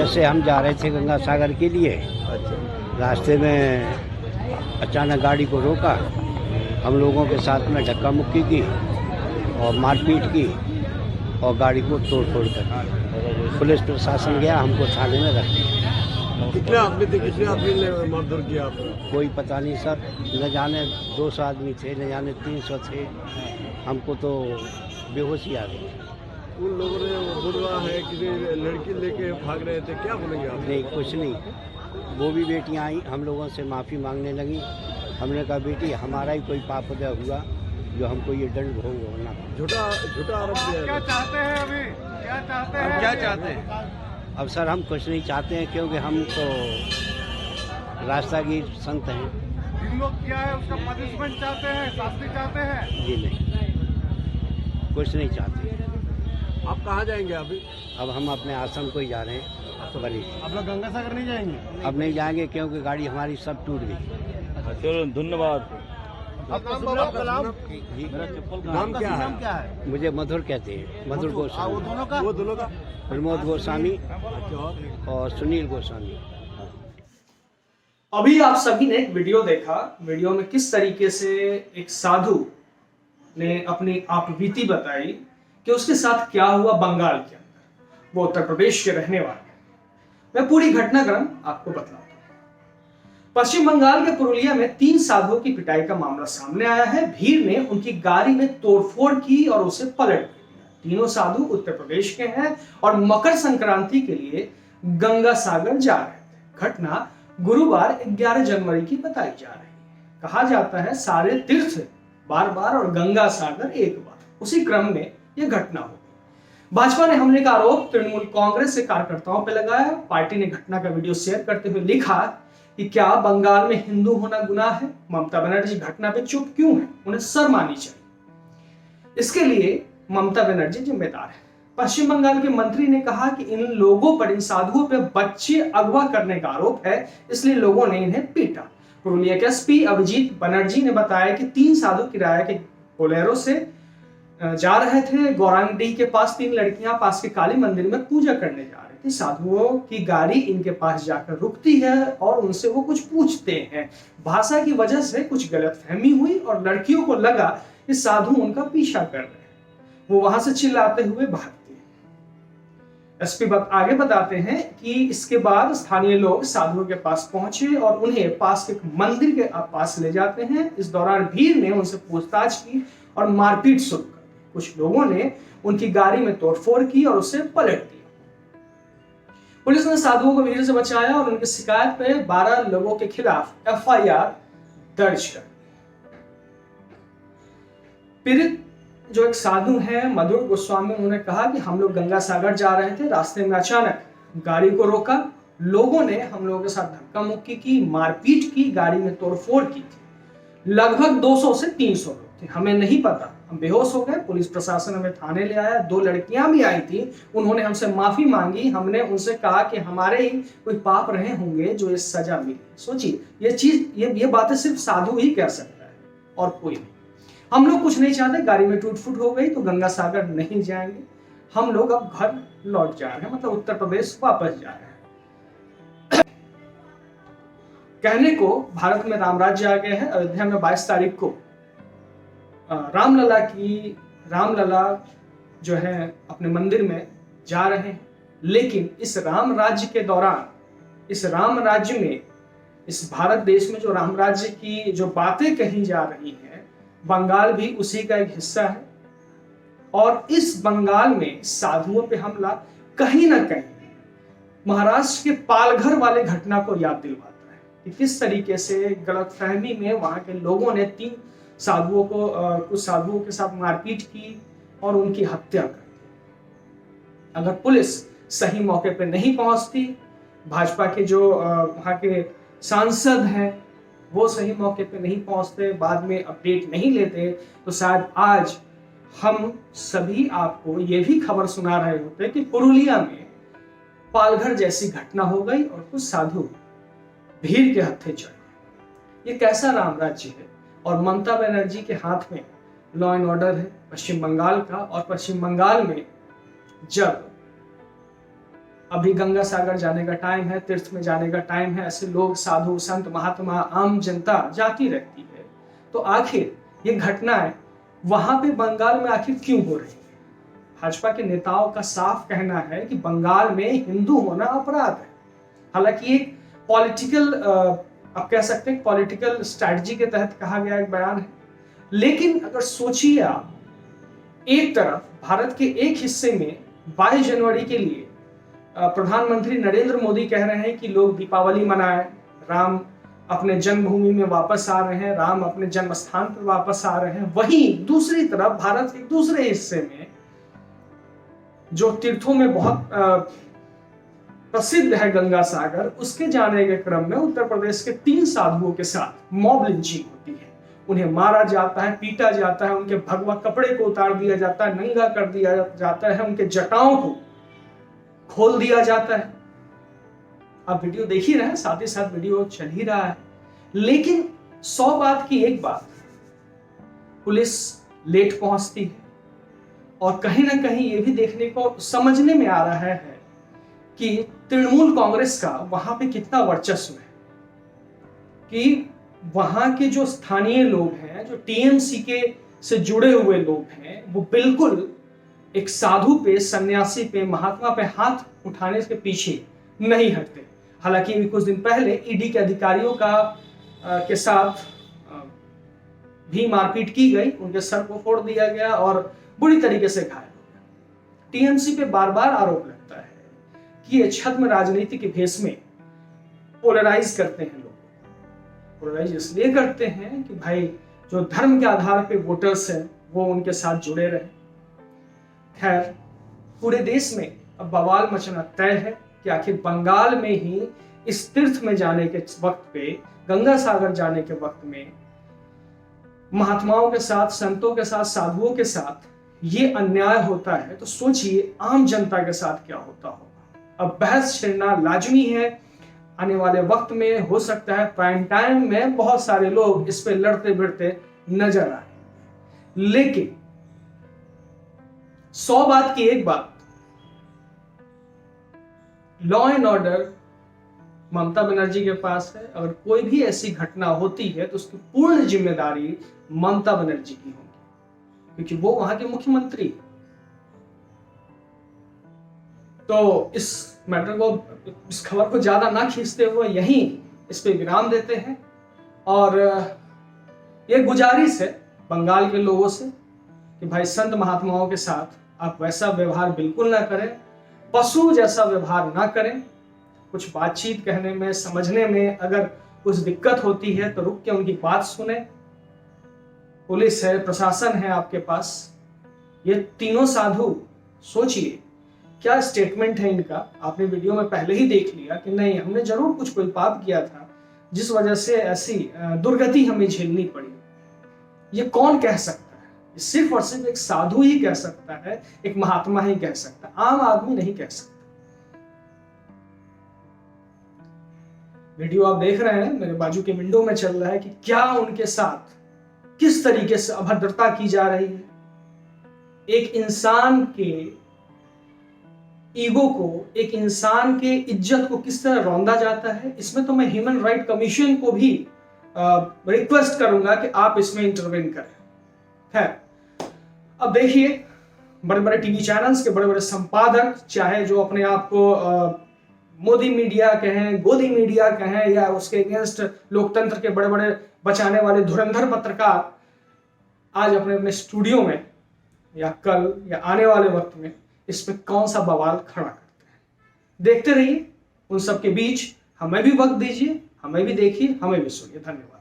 जैसे हम जा रहे थे गंगा सागर के लिए, रास्ते में अचानक गाड़ी को रोका, हम लोगों के साथ में धक्का मुक्की की और मारपीट की और गाड़ी को तोड़ फोड़ कर पुलिस प्रशासन गया, हमको थाने में रख दिया। कितने आदमी थे, कितने आदमी ने मारधर किया आपको? कोई पता नहीं सर, न जाने 200 आदमी थे, न जाने 300 थे। हमको तो बेहोशी आ गई। उन लोगों ने बोल रहा है कि लड़की लेके भाग रहे थे, क्या बोलेंगे आप? नहीं, कुछ नहीं। वो भी बेटियां आई, हम लोगों से माफ़ी मांगने लगी। हमने कहा बेटी, हमारा ही कोई पाप उदय हुआ जो हमको ये दंड भोग होना। झूठा आरोप दिया। क्या चाहते हैं अभी? क्या चाहते हैं? अब सर हम कुछ नहीं चाहते हैं, क्योंकि हम तो रास्तागीर संत हैं। इन लोग क्या है उसका पनिशमेंट चाहते हैं, शास्ति चाहते हैं? जी नहीं, कुछ नहीं चाहते। आप कहाँ जाएंगे अभी? अब हम अपने आश्रम को ही जा रहे हैं। बड़ी आप लोग गंगा सागर नहीं जाएंगे? अब नहीं जाएंगे, क्योंकि गाड़ी हमारी सब टूट गई। चलो धन्यवाद। आपका नाम? जी, नाम क्या है? मुझे मधुर कहते हैं, मधुर गोस्वामी। वो दोनों का? प्रमोद गोस्वामी और सुनील गोस्वामी। अभी आप सभी ने एक वीडियो देखा। वीडियो में किस तरीके से एक साधु ने अपनी आपबीती बताई कि उसके साथ क्या हुआ बंगाल के अंदर। वो उत्तर प्रदेश के रहने वाले हैं। मैं पूरी घटनाक्रम आपको बताता हूं। पश्चिम बंगाल के पुरुलिया में 3 साधुओं की पिटाई का मामला सामने आया है। भीड़ ने उनकी गाड़ी में तोड़फोड़ की और उसे पलट दिया। तीनों साधु उत्तर प्रदेश के हैं और मकर संक्रांति के लिए गंगा सागर जा रहे थे। घटना गुरुवार 11 जनवरी की बताई जा रही है। कहा जाता है सारे तीर्थ बार बार और गंगा सागर एक बार। उसी क्रम में यह घटना हो गई। भाजपा ने हमले का आरोप तृणमूल कांग्रेस के कार्यकर्ताओं पर लगाया। पार्टी ने घटना का वीडियो शेयर करते हुए लिखा कि क्या बंगाल में हिंदू होना गुनाह है? ममता बनर्जी घटना पे चुप क्यों है? उन्हें शर्म आनी चाहिए। इसके लिए ममता बनर्जी जिम्मेदार है। पश्चिम बंगाल के मंत्री ने कहा कि इन लोगों पर, इन साधुओं पर बच्चे अगवा करने का आरोप है, इसलिए लोगों ने इन्हें पीटा। पुरुलिया के एसपी अभिजीत बनर्जी ने बताया कि 3 साधु किराए के बोलेरो से जा रहे थे। गौरांगडीह के पास 3 लड़कियां पास के काली मंदिर में पूजा करने जा रही थी। साधुओं की गाड़ी इनके पास जाकर रुकती है और उनसे वो कुछ पूछते हैं। भाषा की वजह से कुछ गलतफहमी हुई और लड़कियों को लगा कि साधु उनका पीछा कर रहे हैं। वो वहां से चिल्लाते हुए भागते हैं। एसपी आगे बताते हैं कि इसके बाद स्थानीय लोग साधुओं के पास पहुंचे और उन्हें पास के मंदिर के पास ले जाते हैं। इस दौरान भीड़ ने उनसे पूछताछ की और मारपीट शुरू कर दी। कुछ लोगों ने उनकी गाड़ी में तोड़फोड़ की और उसे पलट दिया। पुलिस ने साधुओं को भीड़ से बचाया और उनकी शिकायत पे 12 लोगों के खिलाफ एफआईआर दर्ज कर दी। पीड़ित जो एक साधु हैं मधुर गोस्वामी, उन्होंने कहा कि हम लोग गंगा सागर जा रहे थे। रास्ते में अचानक गाड़ी को रोका। लोगों ने हम लोगों के साथ धक्का मुक्की की, मारपीट की, गाड़ी में तोड़फोड़ की थी। लगभग 200 से 300 लोग थे। हमें नहीं पता, हम बेहोश हो गए। पुलिस प्रशासन हमें थाने ले आया। 2 लड़कियां भी आई थी। उन्होंने हमसे माफी मांगी। हमने उनसे कहा कि हमारे ही कोई पाप रहे होंगे जो इस सजा मिली। सोचिए, ये बातें सिर्फ साधु ही कह सकता है और कोई नहीं। हम लोग कुछ नहीं चाहते। गाड़ी में टूट फूट हो गई तो गंगा सागर नहीं जाएंगे। हम लोग अब घर लौट जा रहे हैं, मतलब उत्तर प्रदेश वापस जा रहे हैं। कहने को भारत में राम राज्य आ गया है। अयोध्या में 22 तारीख को रामलला जो है अपने मंदिर में जा रहे हैं। लेकिन इस राम राज्य के दौरान, इस राम राज्य में, इस भारत देश में जो राम राज्य की जो बातें कही जा रही हैं, बंगाल भी उसी का एक हिस्सा है। और इस बंगाल में साधुओं पे हमला कहीं ना कहीं महाराष्ट्र के पालघर वाले घटना को याद दिलवाता है कि किस तरीके से गलतफहमी में वहां के लोगों ने 3 साधुओं को, कुछ साधुओं के साथ मारपीट की और उनकी हत्या कर दी। अगर पुलिस सही मौके पर नहीं पहुंचती, भाजपा के जो वहां के सांसद हैं वो सही मौके पे नहीं पहुंचते, बाद में अपडेट नहीं लेते, तो शायद आज हम सभी आपको ये भी खबर सुना रहे होते कि पुरुलिया में पालघर जैसी घटना हो गई और कुछ साधु भीड़ के हत्थे चढ़ गए। ये कैसा राम राज्य है? और ममता बनर्जी के हाथ में लॉ एंड ऑर्डर है पश्चिम बंगाल का। और पश्चिम बंगाल में जब अभी गंगा सागर जाने का टाइम है, तीर्थ में जाने का टाइम है, ऐसे लोग, साधु संत महात्मा आम जनता जाती रहती है। तो आखिर ये घटनाएं वहां पे बंगाल में आखिर क्यों हो रही है? भाजपा के नेताओं का साफ कहना है कि बंगाल में हिंदू होना अपराध है। हालांकि एक पॉलिटिकल, आप कह सकते हैं पॉलिटिकल स्ट्रैटेजी के तहत कहा गया एक बयान है, लेकिन अगर सोचिए आप, एक तरफ भारत के एक हिस्से में 22 जनवरी के लिए प्रधानमंत्री नरेंद्र मोदी कह रहे हैं कि लोग दीपावली मनाएं, राम अपने जन्मभूमि में वापस आ रहे हैं, राम अपने जन्म स्थान पर वापस आ रहे हैं। वहीं दूसरी तरफ भारत के दूसरे हिस्से में जो तीर्थों में बहुत प्रसिद्ध है गंगा सागर, उसके जाने के क्रम में उत्तर प्रदेश के 3 साधुओं के साथ मॉब लिंचिंग होती है। उन्हें मारा जाता है, पीटा जाता है, उनके भगवा कपड़े को उतार दिया जाता है, नंगा कर दिया जाता है, उनके जटाओं को खोल दिया जाता है। आप वीडियो देख ही रहे हैं, साथ ही साथ वीडियो चल ही रहा है। लेकिन 100 बात की एक बात, पुलिस लेट पहुंचती है और कहीं ना कहीं ये भी देखने को समझने में आ रहा है कि तृणमूल कांग्रेस का वहां पे कितना वर्चस्व है, कि वहां के जो स्थानीय लोग हैं, जो टीएमसी के से जुड़े हुए लोग हैं, वो बिल्कुल एक साधु पे, सन्यासी पे, महात्मा पे हाथ उठाने के पीछे नहीं हटते। हालांकि अभी कुछ दिन पहले ईडी के अधिकारियों के साथ भी मारपीट की गई, उनके सर को फोड़ दिया गया और बुरी तरीके से घायल हो गया। टीएमसी पे बार बार आरोप लगता है कि ये छद्म राजनीति के भेष में पोलराइज करते हैं लोग। पोलराइज इसलिए करते हैं कि भाई जो धर्म के आधार पे वोटर्स हैं वो उनके साथ जुड़े रहे। खैर, पूरे देश में अब बवाल मचना तय है कि आखिर बंगाल में ही इस तीर्थ में जाने के वक्त पे, गंगा सागर जाने के वक्त में महात्माओं के साथ, संतों के साथ, साधुओं के साथ ये अन्याय होता है, तो सोचिए आम जनता के साथ क्या होता होगा। अब बहस छिड़ना लाजमी है। आने वाले वक्त में हो सकता है प्राइम टाइम में बहुत सारे लोग इस पे लड़ते भिड़ते नजर आए। लेकिन 100 बात की एक बात, law and order Mamata Banerjee के पास है। अगर कोई भी ऐसी घटना होती है तो उसकी पूर्ण जिम्मेदारी ममता बनर्जी की होगी, क्योंकि वो वहां के मुख्यमंत्री। तो इस मैटर को, इस खबर को ज्यादा ना खींचते हुए यहीं इस पे विराम देते हैं और ये गुजारिश है बंगाल के लोगों से कि भाई संत महात्माओं के साथ आप वैसा व्यवहार बिल्कुल ना करें, पशु जैसा व्यवहार ना करें। कुछ बातचीत कहने में, समझने में अगर कुछ दिक्कत होती है तो रुक के उनकी बात सुने। पुलिस है, प्रशासन है आपके पास। ये तीनों साधु, सोचिए क्या स्टेटमेंट है इनका। आपने वीडियो में पहले ही देख लिया कि नहीं, हमने जरूर कुछ कोई पाप किया था जिस वजह से ऐसी दुर्गति हमें झेलनी पड़ी। ये कौन कह सकता है? सिर्फ और सिर्फ एक साधु ही कह सकता है, एक महात्मा ही कह सकता है, आम आदमी नहीं कह सकता। वीडियो आप देख रहे हैं, मेरे बाजू के विंडो में चल रहा है कि क्या उनके साथ किस तरीके से अभद्रता की जा रही है। एक इंसान के ईगो को, एक इंसान के इज्जत को किस तरह रौंदा जाता है, इसमें तो मैं ह्यूमन राइट कमीशन को भी रिक्वेस्ट करूंगा कि आप इसमें इंटरवेन करें। है, अब देखिए बड़े बड़े टीवी चैनल्स के बड़े बड़े संपादक, चाहे जो अपने आप को मोदी मीडिया कहें, गोदी मीडिया कहें, या उसके अगेंस्ट लोकतंत्र के बड़े बड़े बचाने वाले धुरंधर पत्रकार, आज अपने अपने स्टूडियो में या कल या आने वाले वक्त में इस पे कौन सा बवाल खड़ा करते हैं। देखते रहिए। उन सब के बीच हमें भी वक्त दीजिए, हमें भी देखिए, हमें भी सुनिए। धन्यवाद।